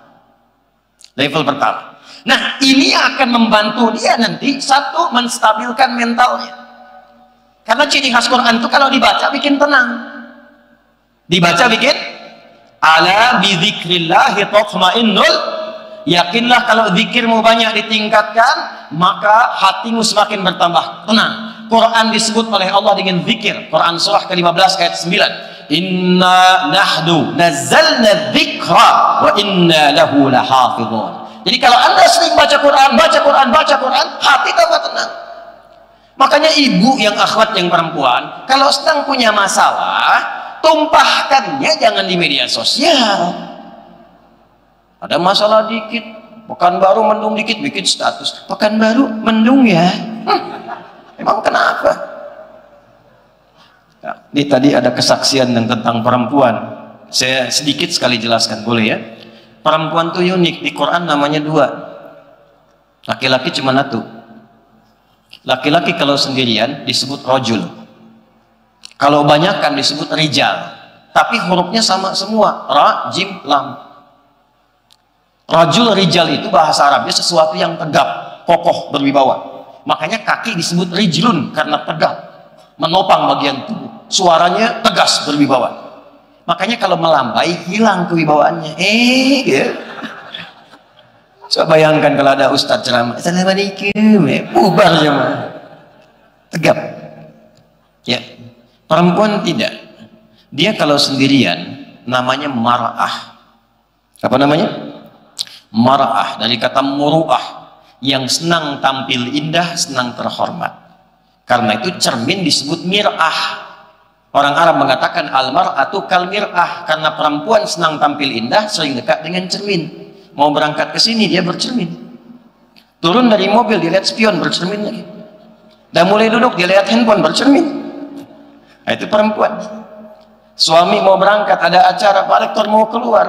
Level pertama. Nah ini akan membantu dia nanti, 1, menstabilkan mentalnya. Karena ciri khas Quran itu kalau dibaca bikin tenang. Dibaca bikin ala bidzikrillahi tatmainnul. Yakinlah kalau zikirmu banyak ditingkatkan, maka hatimu semakin bertambah tenang. Quran disebut oleh Allah dengan zikir. Quran surah ke-15 ayat 9. Inna nahnu nazzalna dzikra wa inna lahu lahafizun. Jadi kalau Anda sering baca Quran, hati tambah tenang. Makanya ibu yang akhwat yang perempuan, kalau sedang punya masalah, tumpahkannya jangan di media sosial. Ada masalah dikit, pekan baru mendung dikit, bikin status. Pekan baru mendung ya. Emang kenapa? Nah, ini tadi ada kesaksian yang tentang perempuan. Saya sedikit sekali jelaskan, boleh ya? Perempuan tuh unik, di Quran namanya 2. Laki-laki cuma 1. Laki-laki kalau sendirian disebut rojul, kalau banyakan disebut rijal, tapi hurufnya sama semua, ra, jim, lam. Rojul, rijal itu bahasa Arabnya sesuatu yang tegap, kokoh, berwibawa. Makanya kaki disebut rijlun karena tegap, menopang bagian tubuh, suaranya tegas, berwibawa. Makanya kalau melambai hilang kewibawaannya. Ya. Coba bayangkan kalau ada ustadz ceramah, assalamualaikum, bubar jemaah. Tegap. Ya. Perempuan tidak. Dia kalau sendirian namanya mar'ah. Apa namanya? Mar'ah, dari kata muru'ah, yang senang tampil indah, senang terhormat. Karena itu cermin disebut mir'ah. Orang Arab mengatakan al-mar'atu kal mir'ah, karena perempuan senang tampil indah, sering dekat dengan cermin. Mau berangkat ke sini dia bercermin. Turun dari mobil dia lihat spion, bercermin lagi. Dan mulai duduk dia lihat handphone, bercermin. Nah, itu perempuan. Suami mau berangkat, ada acara, Pak Rektor mau keluar,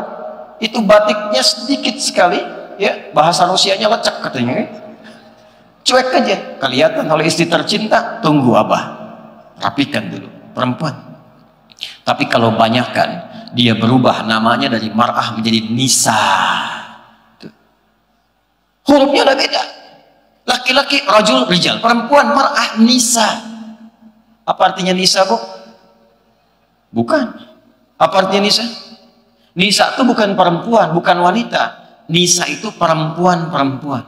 itu batiknya sedikit sekali, ya bahasa Rusianya lecek katanya. Cuek aja, kelihatan oleh istri tercinta, tunggu abah, rapikan dulu. Perempuan. Tapi kalau banyakkan, dia berubah namanya dari mar'ah menjadi nisa. Tuh. Hurufnya udah beda. Laki-laki rajul rijal, perempuan mar'ah nisa. Apa artinya nisa, Bu? Bukan. Apa artinya nisa? Nisa itu bukan perempuan, bukan wanita. Nisa itu perempuan-perempuan.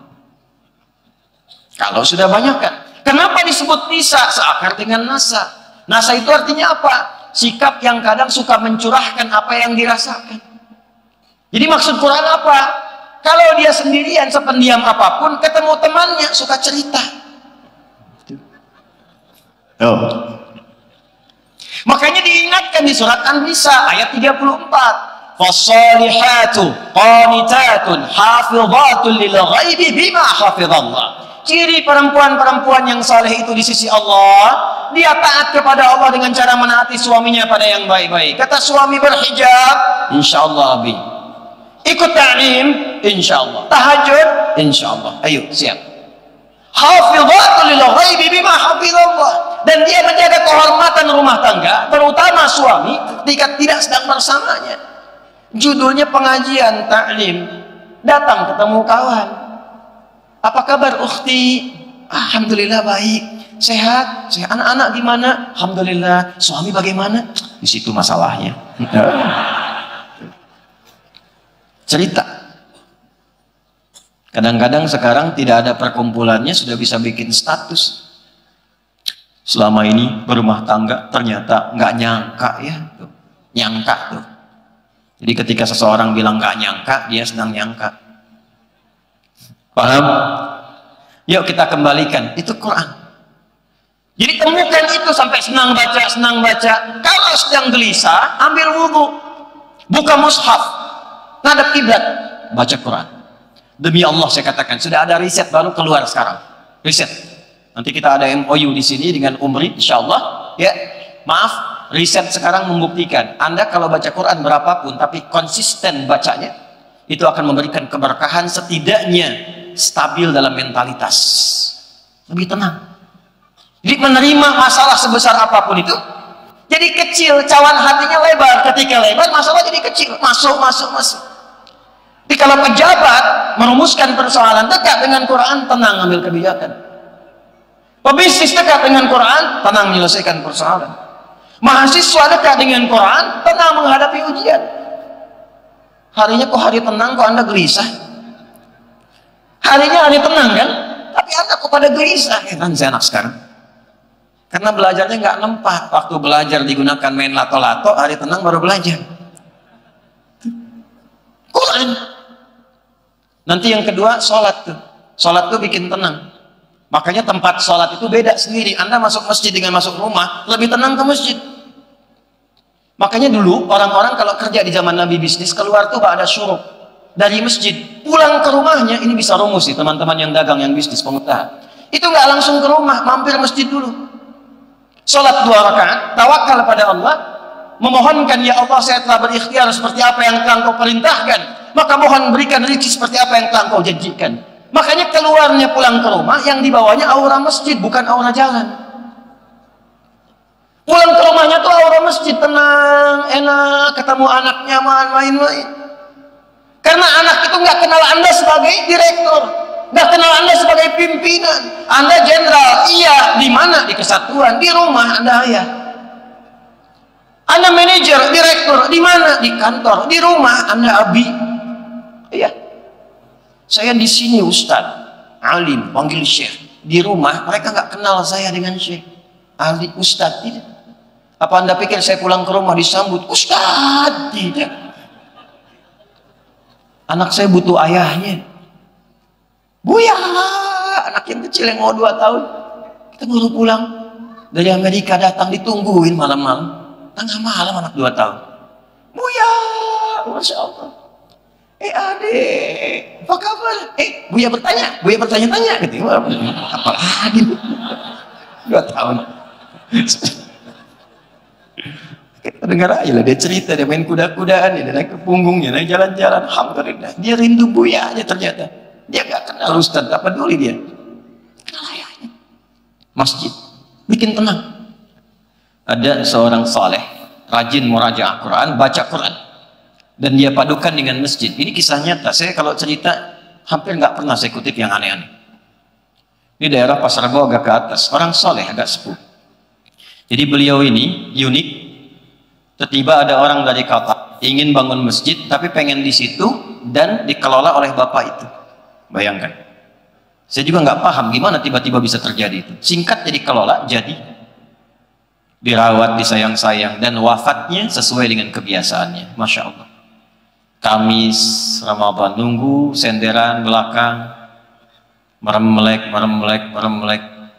Kalau sudah banyakkan. Kenapa disebut nisa? Seakar dengan nasa. Nasa itu artinya apa? Sikap yang kadang suka mencurahkan apa yang dirasakan. Jadi maksud Quran apa? Kalau dia sendirian, sependiam apapun, ketemu temannya suka cerita. Oh. Makanya diingatkan di surat An-Nisa ayat 34. Fassalihatu qanitatun hafizatun lil ghaibi bima hafizallah. Ciri perempuan-perempuan yang saleh itu di sisi Allah, dia taat kepada Allah dengan cara menaati suaminya pada yang baik-baik. Kata suami berhijab, insyaallah abi. Ikut ta'lim, insyaallah. Tahajud, insyaallah. Ayo, siap. Hafizatul lil ghaibi bima hafizallah. Dan dia menjaga kehormatan rumah tangga, terutama suami ketika tidak sedang bersamanya. Judulnya pengajian ta'lim. Datang ketemu kawan. Apa kabar ukhti? Alhamdulillah baik. Sehat? Sehat. Anak-anak gimana? Alhamdulillah. Suami bagaimana? Di situ masalahnya. Cerita. Kadang-kadang sekarang tidak ada perkumpulannya sudah bisa bikin status. Selama ini berumah tangga ternyata nggak nyangka ya. Tuh. Nyangka tuh. Jadi ketika seseorang bilang nggak nyangka, dia sedang nyangka. Paham? Yuk kita kembalikan. Itu Quran. Jadi temukan itu sampai senang baca. Kalau sedang gelisah, ambil wudhu. Buka mushaf. Ngadep kiblat. Baca Quran. Demi Allah saya katakan, sudah ada riset baru keluar sekarang. Riset. Nanti kita ada MOU di sini dengan Umri, insyaallah. Ya, maaf, riset sekarang membuktikan Anda kalau baca Quran berapapun, tapi konsisten bacanya, itu akan memberikan keberkahan, setidaknya stabil dalam mentalitas, lebih tenang. Jadi menerima masalah sebesar apapun itu jadi kecil, cawan hatinya lebar. Ketika lebar, masalah jadi kecil, masuk. Tapi kalau pejabat merumuskan persoalan dekat dengan Quran, tenang ambil kebijakan. Pebisnis dekat dengan Quran, tenang menyelesaikan persoalan. Mahasiswa dekat dengan Quran, tenang menghadapi ujian. Harinya kok hari tenang, kok Anda gelisah? Harinya hari tenang kan? Tapi Anda kok pada gelisah? Kan saya anak sekarang. Karena belajarnya nggak nempat. Waktu belajar digunakan main lato-lato, hari tenang baru belajar. Quran. Nanti yang kedua, sholat tuh. Sholat tuh bikin tenang. Makanya tempat sholat itu beda sendiri. Anda masuk masjid dengan masuk rumah, lebih tenang ke masjid. Makanya dulu orang-orang kalau kerja di zaman Nabi bisnis, keluar tuh ada syuruk dari masjid, pulang ke rumahnya. Ini bisa rumus nih teman-teman yang dagang, yang bisnis, pengusaha. Itu nggak langsung ke rumah, mampir masjid dulu. Sholat 2 rakaat, tawakal pada Allah, memohonkan, ya Allah saya telah berikhtiar seperti apa yang telah Engkau perintahkan, maka mohon berikan rezeki seperti apa yang telah Engkau janjikan. Makanya keluarnya pulang ke rumah, yang dibawanya aura masjid, bukan aura jalan. Pulang ke rumahnya tuh aura masjid, tenang, enak, ketemu anak nyaman, main-main. Karena anak itu nggak kenal Anda sebagai direktur, nggak kenal Anda sebagai pimpinan. Anda jenderal, iya, di mana? Di kesatuan, di rumah Anda ayah. Anda manajer, direktur, di mana? Di kantor, di rumah Anda abi. Iya. Saya di sini Ustaz, alim, panggil Syekh. Di rumah mereka nggak kenal saya dengan Syekh, Ali, Ustaz, tidak. Apa Anda pikir saya pulang ke rumah disambut Ustaz? Tidak. Anak saya butuh ayahnya. Buya, anak yang kecil yang mau 2 tahun. Kita baru pulang dari Amerika, datang ditungguin malam-malam. Tengah malam anak 2 tahun. Buya, Masya Allah. Adik, apa kabar? Buya bertanya-tanya gitu. Apa lagi? 2 tahun. Kita dengar aja lah, dia cerita, dia main kuda-kudaan, dia naik ke punggungnya, naik jalan-jalan. Alhamdulillah, dia rindu buyanya ternyata. Dia gak kenal Ustaz, tak peduli dia. Kenal ayahnya. Masjid, bikin tenang. Ada seorang saleh, rajin murajaah Quran, baca Quran. Dan dia padukan dengan masjid. Ini kisah nyata. Saya kalau cerita, hampir nggak pernah saya kutip yang aneh-aneh. Ini daerah Pasar Rebo agak ke atas. Orang soleh, agak sepuh. Jadi beliau ini unik. Tiba-tiba ada orang dari kota ingin bangun masjid, tapi pengen di situ dan dikelola oleh bapak itu. Bayangkan. Saya juga nggak paham gimana tiba-tiba bisa terjadi itu. Singkat jadi kelola, jadi dirawat, disayang-sayang, dan wafatnya sesuai dengan kebiasaannya. Masya Allah. Kamis Ramadan, nunggu senderan belakang, meremlek.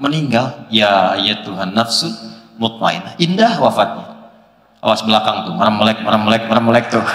meninggal, ya Tuhan nafsun mutmainah, indah wafatnya. Awas belakang tuh, meremelek tuh.